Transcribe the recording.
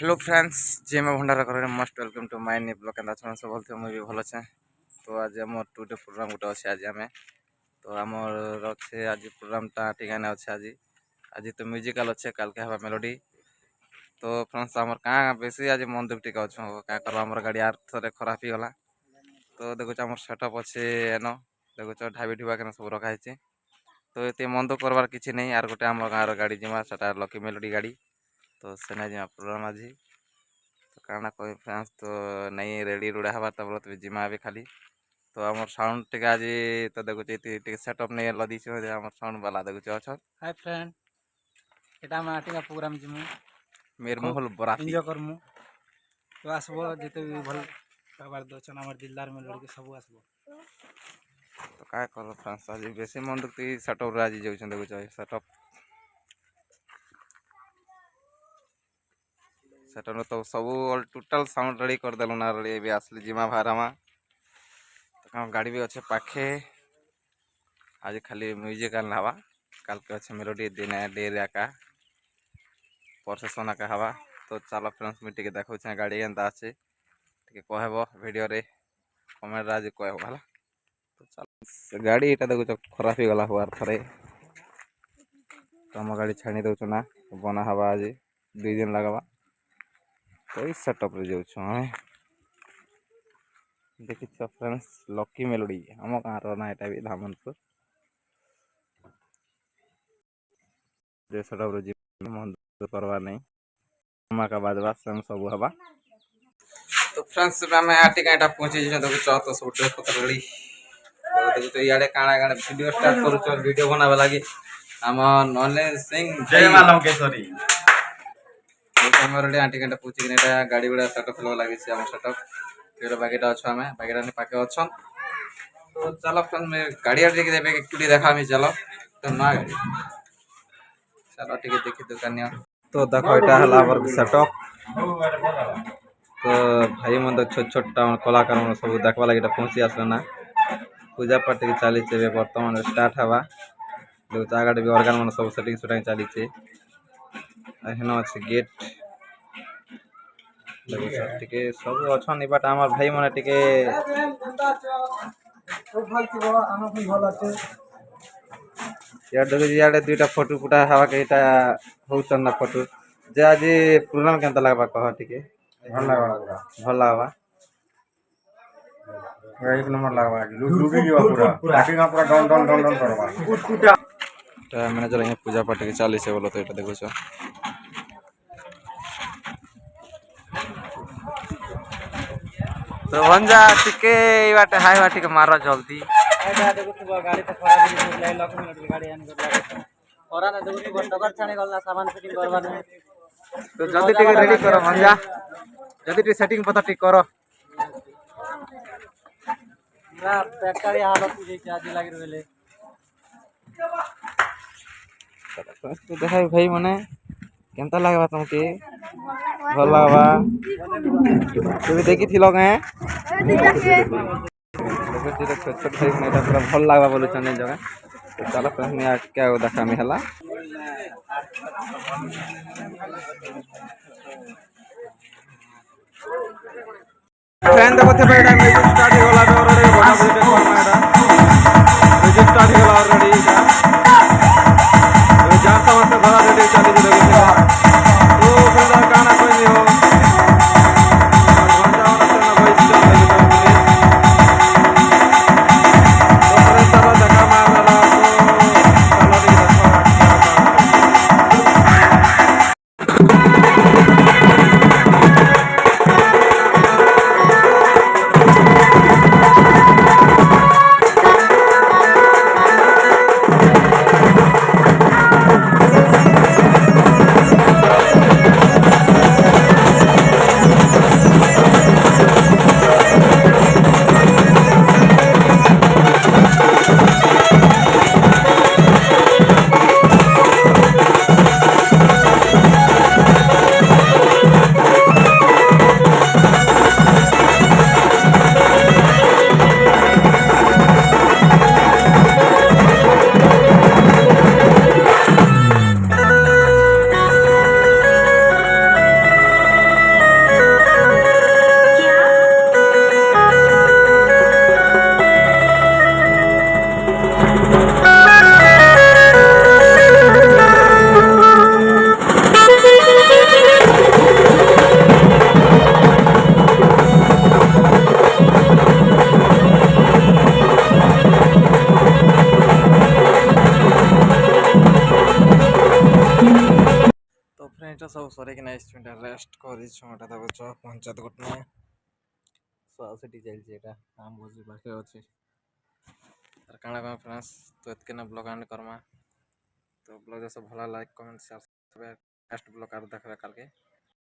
Hello friends जे मैं भंडारा कर must welcome to my new blog केंदा छन सब बोलते मुझे भी भल अच्छे। तो आज आम टुडे प्रोग्राम गोटे अच्छे आज आम तो आमर अच्छे आज प्रोग्रामटा ठिकाने अच्छे आज तो म्यूजिकल अच्छे काल के हवा मेलोडी। तो फ्रेंड्स आमर कहाँ बेसी आज मन दुख टिके अच्छे क्या कर आम गाड़ी आर थे खराब ही गला। तो देखो आम सेटअप अच्छे एन देखो ढाबी ढुबा के सब रखाई। तो ये मन दुख करवार किसी नहीं आर गोटे आम गाँव गाड़ी जिमा से लकी मेलोडी गाड़ी। तो सेना जिमा प्रोग्राम आज तो काना कोई फ्रेंड्स तो नहीं रेडी रुड़ा हवा तब तो जिमा भी खाली। तो आम साउंड टे आज तो देखो सेटअप नहीं लदी आम साउंड वाला देखो अच्छा। हाय फ्रेंड एटा हम आटिका प्रोग्राम जिमु मेरमहल बरात एंजॉय करमु तो आसबो जेते भी भल खबर दोचन हमर दिलदार में लड़के सब आसबो। तो का कर फ्रेंड्स आज बेसी मन दुख सेटअप आज जाउछन देखो सेटअप सेटअप तो सब टोटल साउंड रेडी कर देलु ना रेडी भी आसली जिमा भारामा। तो काम गाड़ी भी अच्छे पाखे आज खाली म्यूजिकल हवा काल के अच्छे मेलोडी दिन डेरिया का प्रोसेसन का हवा। तो चलो फ्रेंड्स मुझे देखो गाड़ी एंता अच्छे कहब वीडियो रे कमेंट आज कहब है। तो चल गाड़ी यहाँ देखो खराब ही गला हुआ थे तो आम गाड़ी छाणी दौच ना बना हवा आज 2 दिन लगवा। तो इस सेटअप रे जाऊँ हमें देखी फ्रेंड्स लकी मेलोडी आम गाँव ना यहाँ भी धामनपुर सेटअप रे मन करवा नहीं अम्मा का बाजवा संग सब हवा। तो फ्रेंड्स मैं आटिका एटा पहुंची देखो तो सब ड्रेस पत्र रेडी देखो तो इडे काଣା काଣା वीडियो स्टार्ट करू वीडियो बनावे लागि हम नॉलेज सिंह जय मां लंकेश्वरी हमर रेडी आटिका एटा पहुंची ने एटा गाड़ी गुडा सेटअप लो लागि छै हम सेटअप केरो बाकीटा अछि हमें बाकीटा ने पाके अछन। तो चलो फ्रेंड्स मैं गाड़ी आर देखे देबे एक्चुअली देखा मी चलो तो ना गाड़ी चलो ठीक है देखि दुकानिया। तो देखो एटा हला हमर सेटअप तो भाई मन तो छोट छोट कलाकार मन सब देखवा लगी पहुँची आसला ना पूजा पाठ के चली बर्तमान स्टार्ट हवा देखो आगे भी ऑर्गन मन सब सेटिंग सुटिंग चली हेन अच्छे गेट टिके सब अच्छा बट आम भाई मन टिके यार देखो इे दुईटा फोटो फुटा हवा के होचन ना फोटो जे आज प्रोग्राम केनता लगवा कह टिके भल लागबा भल लगवा एक नंबर लागबा लुबी जीवा पूरा आटिका पूरा डन डन डन डन करबा कुटकुटा तो मैंने चला ये पूजा पाठ के चाली से बोलो तो ये देखो छ तो भंजा टिके बाटे हाय बाटे के मारो जल्दी एटा देखो तो गाड़ी तो खराब हो गई लक मिनट गाड़ी आन कर और ना देखो तो टकर छाने गलना सामान फिटिंग करवा ने तो जल्दी टिके रेडी करो भंजा जल्दी टिके सेटिंग पता टिक करो ना फैक्ट्री हालत हो जाई आज लागी रहले। तो देखा भाई मने केनता लागबा तुमके भल लागबा तू भी देखी थिलो गए देखो छोट छोट भाई मने पूरा भल लागबा बोलु चने जगह। तो चलो फ्रेंड्स मैं क्या देखा मी हला फ्रेंड देखो थे बेटा म्यूजिक स्टार्ट हो गला ऑलरेडी बड़ा बड़ी देखो मेरा म्यूजिक स्टार्ट हो गला ऑलरेडी तो जान समझ से भरा रेडी चली देखो तो फ्रेंड गाना कोई नहीं हो सब सरिकिना आसछुँ रेस्ट କରିଛୁ ଏଟା ଦେଖୁଛ ପଞ୍ଚାୟତ ଗୋଟେ ସୋ ସେଠି ଚାଲିଛି ଏଟା ଆମ ବସି ପାଖରେ ଅଛି ତାର କାଣା କାଣା ଫ୍ରେଣ୍ଡସ୍ ତ ଏତକେ ନା ବ୍ଲଗ ଆଣ୍ଡ କର୍ମା ତ ବ୍ଲଗ ସବୁ ଭଲ like comment share next blog ଆର ଦେଖବେ କାଲକେ